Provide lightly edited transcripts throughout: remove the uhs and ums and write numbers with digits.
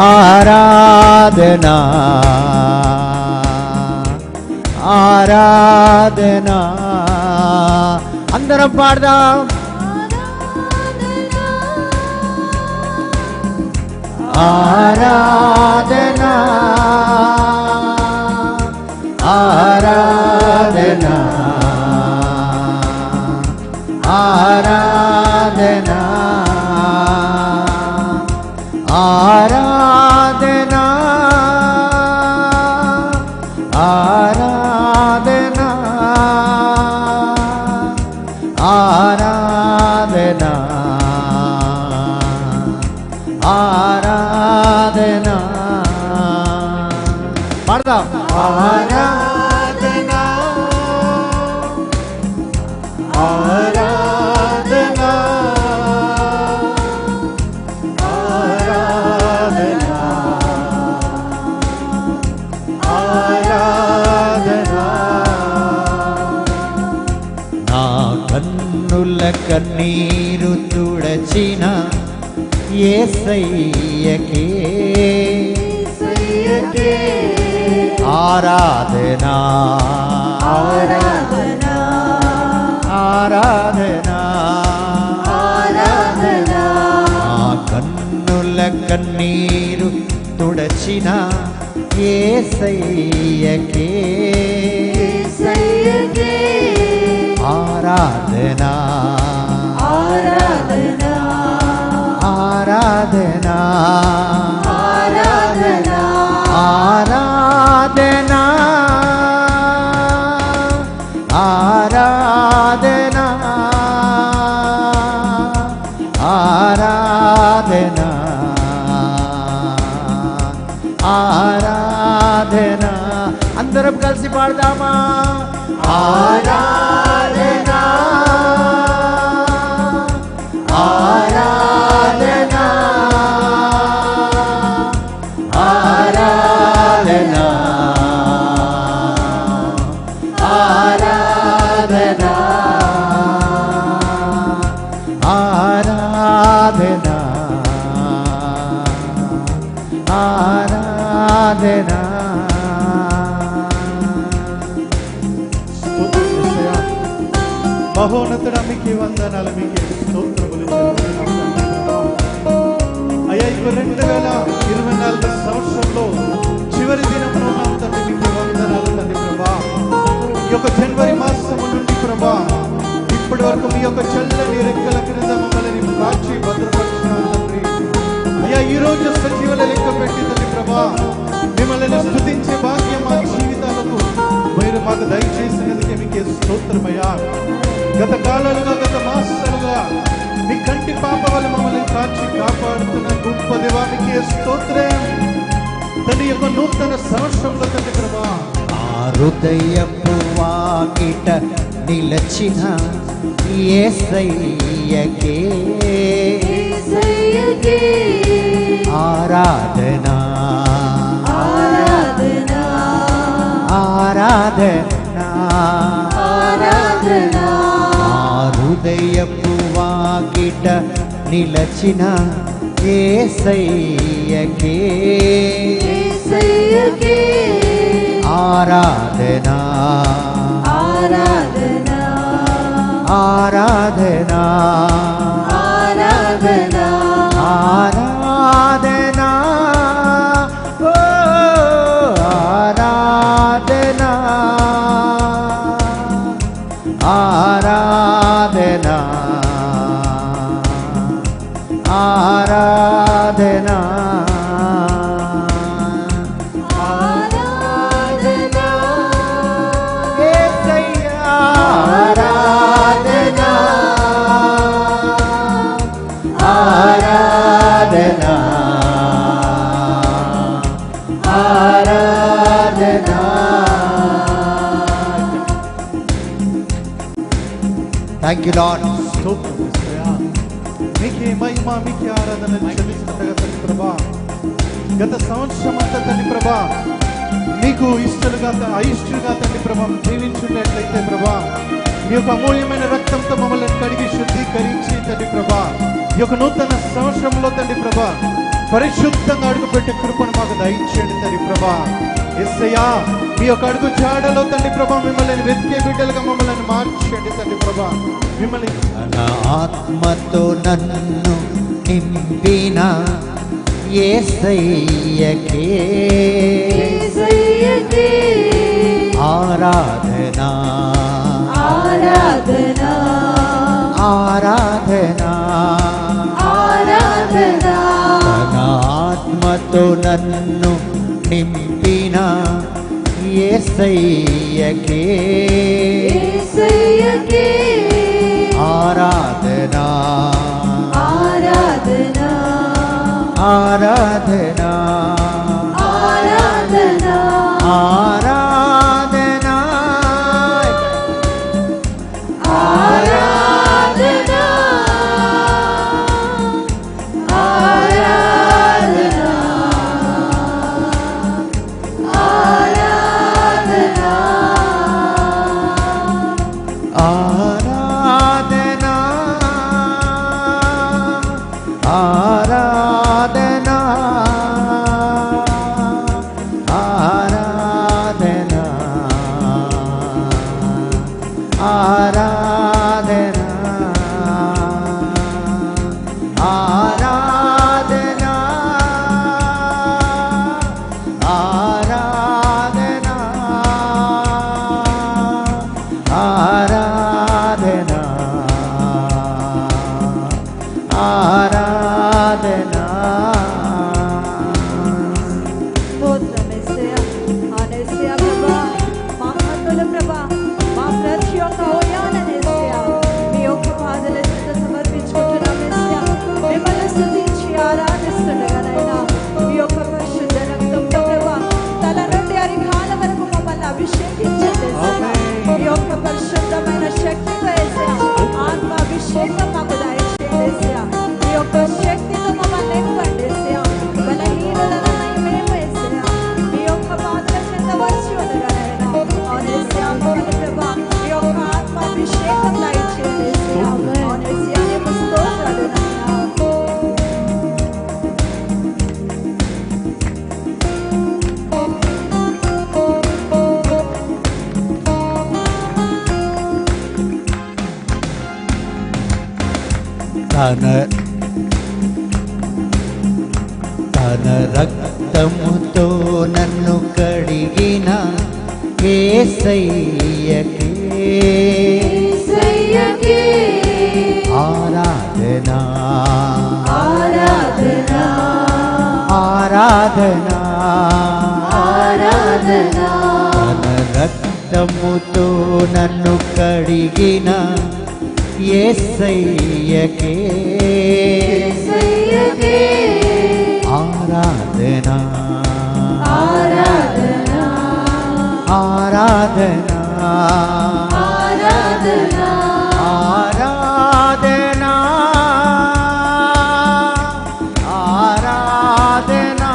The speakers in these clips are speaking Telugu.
ఆరాధనా ఆరాధనా. అందరం పాడదాం. ఆరాధనా ఆరాధనా ఆరాధనా ఆరాధనా ఆరాధనా ఆరాధనా ఆరాధనా. పాడదాం. ఆరాధనా ఆరాధనా ఆరాధనా ఆరాధనా. నా కన్నుల కన్నీరు తుడచిన యేసయ్యకే ఆరాధనా ఆరాధనా ఆరాధనా ఆరాధనా. ఆ కన్నుల కన్నీరు తుడచిన యేసయ్యకే ఆరాధనా ఆరాధనా ఆరాధనా ఆరాధనా ఆరాధనా ఆరాధనా ఆరాధనా ఆరాధనా. అందరం కలిసి పాడదామా. ఆరాధనా ఆరాధనా ఆరాధనా ఆరాధనా ఆరాధనా ఆరాధనా. మహోన్నతుడా మీకే వందనాలు, మీకే స్తోత్రములు చెల్లిస్తున్నాము. అయ్యా, 2024 సంవత్సరంలో చివరి దినమున ఉన్నాం తండ్రి. మీకే వందనాలు తండ్రి ప్రభా. ఈ యొక్క జనవరి మాసము నుండి ప్రభా ఇప్పటి వరకు మీ యొక్క చల్లని రెక్కల క్రింద మమ్మల్ని కాచి భద్రపరిచినారు తండ్రి. అయ్యా, ఈ రోజు సజీవుల లెక్క పెట్టి తండ్రి ప్రభా మిమ్మల్ని స్తుతించే భాగ్యం మా జీవితాలకు మీరు మాకు దయచేసినందుకే మీకే స్తోత్రమయ్యా. గత కాలాలుగా గత మాసాలుగా మీ కంటి పాప వల్ల మమ్మల్ని కాచి కాపాడుతున్న గొప్ప దేవా మీకే స్తోత్రం తండ్రి. యొక్క నూతన సంవత్సరంలో తండ్రి ప్రభా హృదయపు వాకిట నిలచిన యేసయ్యకే ఆరాధనా ఆరాధనా ఆరాధనా ఆరాధనా. హృదయపు వాకిట నిలచిన యేసయ్యకే ఆరాధనా ఆరాధనా ఆరాధనా ఆరాధనా ఆరాధనా ఓ ఆరాధనా ఆరాధనా ఆరాధనా ఆరాధనా యేసయ్యా ఆరాధనా ఆరాధనా ఆరాధనా. Thank you lord. మీకే మహిమ, మీకే ఆరాధన చెల్లిస్తుండగా తండ్రి ప్రభా గత సంవత్సరం అంతా తండ్రి ప్రభా మీకు ఇష్టలుగా అయిష్టులుగా తండ్రి ప్రభా జీవించున్నట్లయితే ప్రభా మీ యొక్క అమూల్యమైన రక్తంతో మమ్మల్ని కడిగి శుద్ధీకరించి తండ్రి ప్రభా ఈ యొక్క నూతన సంవత్సరంలో తండ్రి ప్రభా పరిశుద్ధంగా అడుగుపెట్టే కృపను మాకు దయచేయండి తండ్రి ప్రభా. యేసయ్యా మీ యొక్క అడుగు జాడలో తండ్రి ప్రభా మిమ్మల్ని వెతికే బిడ్డలుగా మమ్మల్ని మార్చండి తండ్రి ప్రభా. మిమ్మల్ని తన ఆత్మతో నన్ను నింపిన యేసయ్యకే ఆరాధనా ఆరాధనా ఆరాధనా ఆరాధనా. తన ఆత్మతో నన్ను నింపిన యేసయ్యకే యేసయ్యకే ఆరాధనా ఆరాధనా ఆరాధనా ఆరాధనా ఆరాధనా ఆరాధనా ఆరాధనా ఆరాధనా ఆరాధనా ఆరాధనా ఆరాధనా ఆరాధనా ఆరాధనా ఆరాధనా ఆరాధనా ఆరాధనా. స్తోత్రం యేసయ్యా. అవును యేసయ్యా ప్రభా, మా హక్కుల ప్రభా, మా ప్రతి ఒక్క అవయవాలను యేసయ్యా మీ యొక్క పాదాల చెంత సమర్పించుకుంటున్నాం యేసయ్యా. మిమ్మల్ని స్తుతించి ఆరాధిస్తుండగానైనా మీ యొక్క పరిశుద్ధ రక్తంతో ప్రభా తల నుండి అరికాల వరకు మమ్మల్ని అభిషేకించండి యేసయ్యా. మీ యొక్క పరిశుద్ధమైన శక్తితో యేసయ్యా ఆత్మ అభిషేకం మాకు దయచేయండి యేసయ్యా. మీ యొక్క శక్తితో మమ్మల్ని నింపండి యేసయ్యా. బలహీనులమైన మేము యేసయ్యా మీ యొక్క పాదాల చెంత వచ్చి ఉండగానైనా అవును యేసయ్యా మమ్మల్ని ప్రభా మీ యొక్క ఆత్మ అభిషేకం దయచేయండి యేసయ్యా. అవును యేసయ్యా నీకు స్తోత్రాలు నాయనా. తన రక్తముతో నన్ను కడిగిన యేసయ్యకే యేసయ్యకే ఆరాధనా ఆరాధనా ఆరాధనా ఆరాధనా తన రక్తముతో నన్ను కడిగిన యేసయ్యకే యేసయ్యకే ఆరాధనా ఆరాధనా ఆరాధనా ఆరాధనా ఆరాధనా ఆరాధనా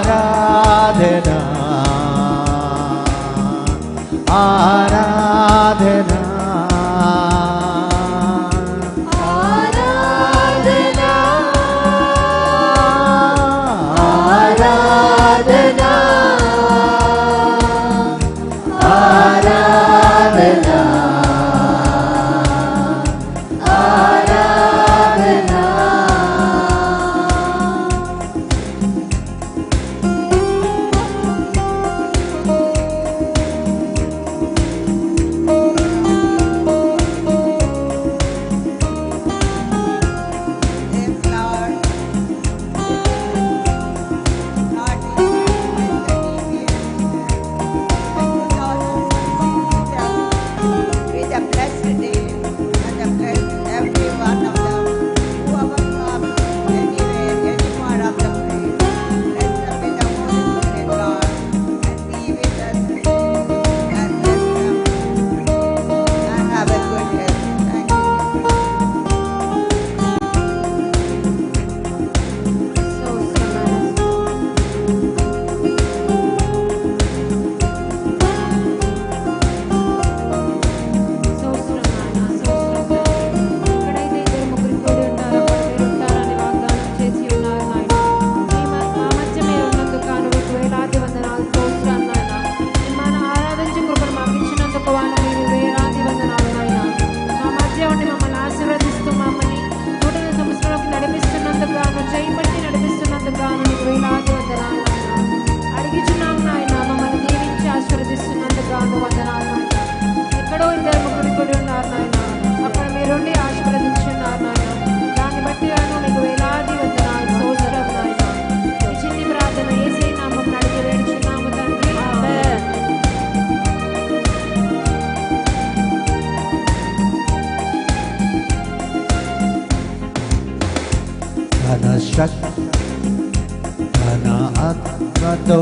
ఆరాధనా ఆరాధనా ఆరాధనా ఆరాధనా ఆరాధనా ఆరాధనా. మహిమతో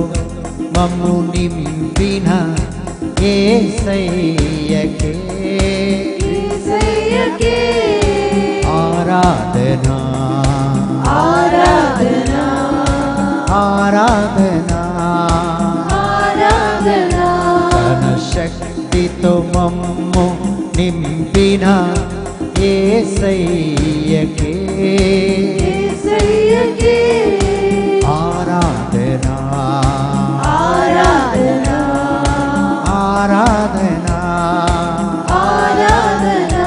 మమ్ము నింపిన యేసయ్యకే యేసయ్యకే ఆరాధనా ఆరాధనా ఆరాధనా ఆరాధనా తన శక్తితో మమ్ము నింపిన యేసయ్యకే యేసయ్యకే ఆరాధనా ఆరాధనా ఆరాధనా ఆరాధనా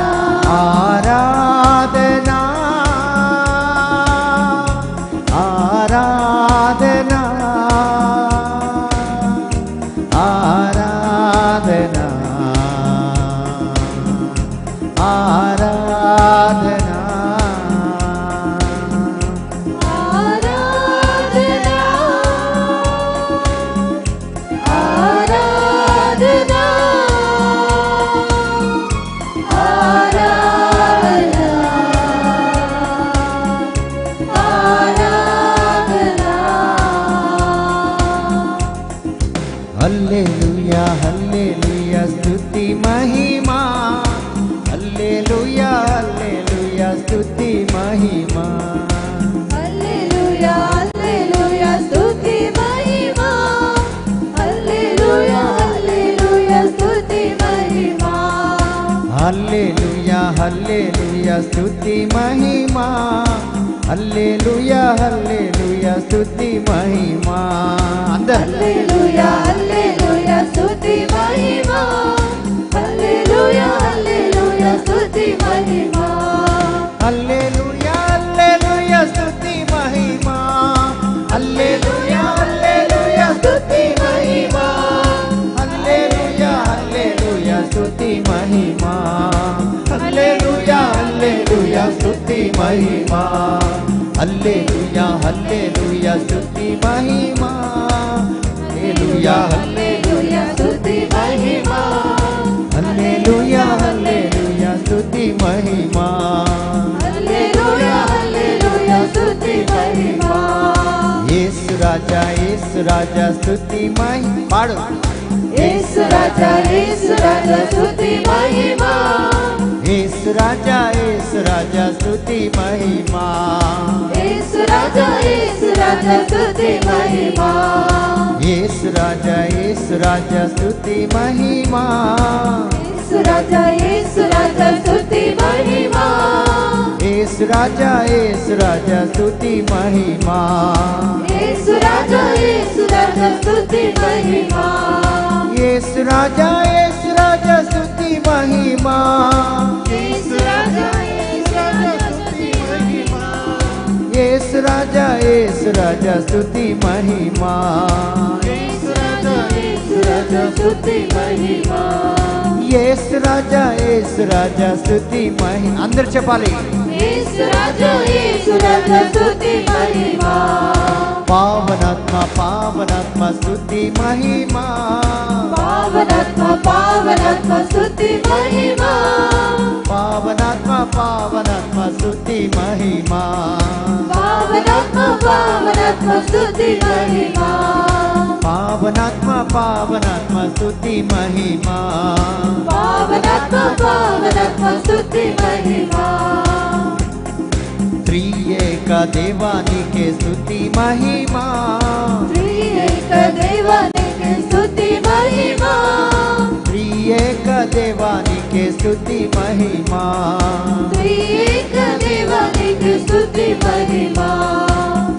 ఆరాధనా ఆరాధనా ఆరాధనా ఆరాధనా ఆరాధనా ఆరాధనా ఆరాధనా హల్లెలూయా హల్లెలూయా స్తుతి మహిమా హల్లెలూయా హల్లెలూయా స్తుతి మహిమా హల్లెలూయా హల్లెలూయా స్తుతి మహిమా హల్లెలూయా హల్లెలూయా స్తుతి మహిమా హల్లెలూయా హల్లెలూయా స్తుతి మహిమా హల్లెలూయా హల్లెలూయా స్తుతి మహిమా అందరూ హల్లెలూయా హల్లెలూయా స్తుతి మహిమా హల్లెలూయా హల్లెలూయా స్తుతి మహిమా హల్లెలూయా హల్లెలూయా స్తుతి మహిమా హల్లెలూయా హల్లెలూయా స్తుతి మహిమా హల్లెలూయా హల్లెలూయా స్తుతి మహిమా హల్లెలూయా హల్లెలూయా స్తుతి మహిమా హల్లెలూయా హల్లెలూయా స్తుతి మహిమా హల్లెలూయా హల్లెలూయా స్తుతి మహిమా హల్లెలూయా హల్లెలూయా స్తుతి మహిమా హల్లెలూయా హల్లెలూయా స్తుతి మహిమా యేసు రాజా స్తుతి మహిమ పాడు యేసు రాజా స్తుతి మహిమా యేసు రాజా స్తుతి మహిమా యేసు రాజా స్తుతి మహిమా యేసు రాజా స్తుతి మహిమా యేసు రాజా స్తుతి మహిమా యేసు రాజా స్తుతి మహిమా యేసు రాజా స్తుతి మహిమా యేసు రాజా స్తుతి మహిమా యేసు రాజా స్తుతి మహిమా యేసు రాజా స్తుతి మహిమా యేసు రాజా స్తుతి మహిమా యేసు రాజా స్తుతి మహిమ అందరు చెప్పాలి యేసు రాజా స్తుతి మహిమా పావనాత్మ స్తుతి మహిమా పావనాత్మ స్తుతి మహిమా పావనాత్మ స్తుతి మహిమా పావనాత్మ స్తుతి మహిమా పావనాత్మ స్తుతి మహిమా పావనాత్మ స్తుతి మహిమా త్రియేక దేవానికే స్తుతి మహిమా త్రియేక దేవానికి స్తుతి మహిమా త్రియేక దేవానికే స్తుతి మహిమా త్రియేక దేవానికి స్తుతి మహిమా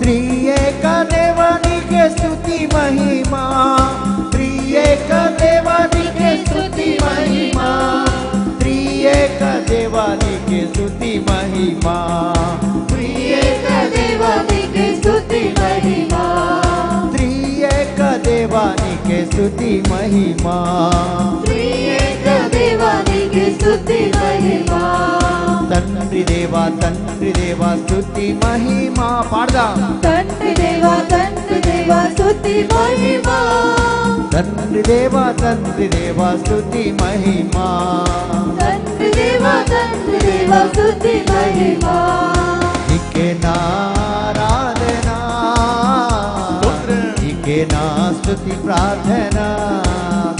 త్రియేక దేవానికే స్తుతి మహిమా త్రియేక దేవానికే స్తుతి మహిమా త్రియేక దేవానికే స్తుతి మహిమా త్రియేక దేవానికి స్తుతి మహిమా త్రియేక దేవానికే స్తుతి మహిమా త్రియేక దేవానికి స్తుతి మహిమా తండ్రి దేవా స్తుతి మహిమా పాడదాం తండ్రి దేవా స్తుతి మహిమా తండ్రి దేవా స్తుతి మహిమా తండ్రి దేవా స్తుతి మహిమా నీకే నారాధనా నీకే నీకే నా స్తుతి ప్రార్థన.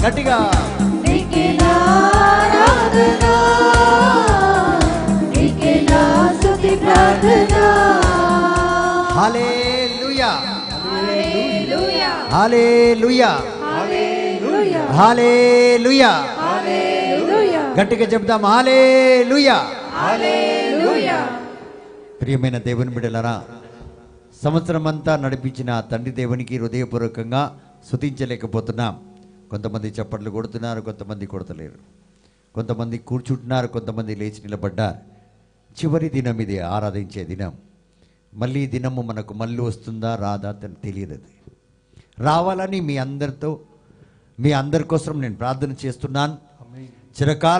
గట్టిగా నీకే నా ఆరాధన, నీకే నా స్తుతి ప్రార్థన. హల్లెలూయా హల్లెలూయా హల్లెలూయా హల్లెలూయా హల్లెలూయా. హల్లెలూయా గట్టిగా చెప్దాం హల్లెలూయా. హల్లెలూయా. ప్రియమైన దేవుని బిడ్డలారా, సంవత్సరం అంతా నడిపించిన తండ్రి దేవునికి హృదయపూర్వకంగా స్తుతించలేకపోతున్నాం. కొంతమంది చప్పట్లు కొడుతున్నారు, కొంతమంది కొడతలేరు, కొంతమంది కూర్చుంటున్నారు, కొంతమంది లేచి నిలబడ్డారు. చివరి దినం ఇది, ఆరాధించే దినం. మళ్ళీ ఈ దినము మనకు మళ్ళీ వస్తుందా రాదా తెలియదు. రావాలని మీ అందరి కోసం నేను ప్రార్థన చేస్తున్నాను. చిరకాల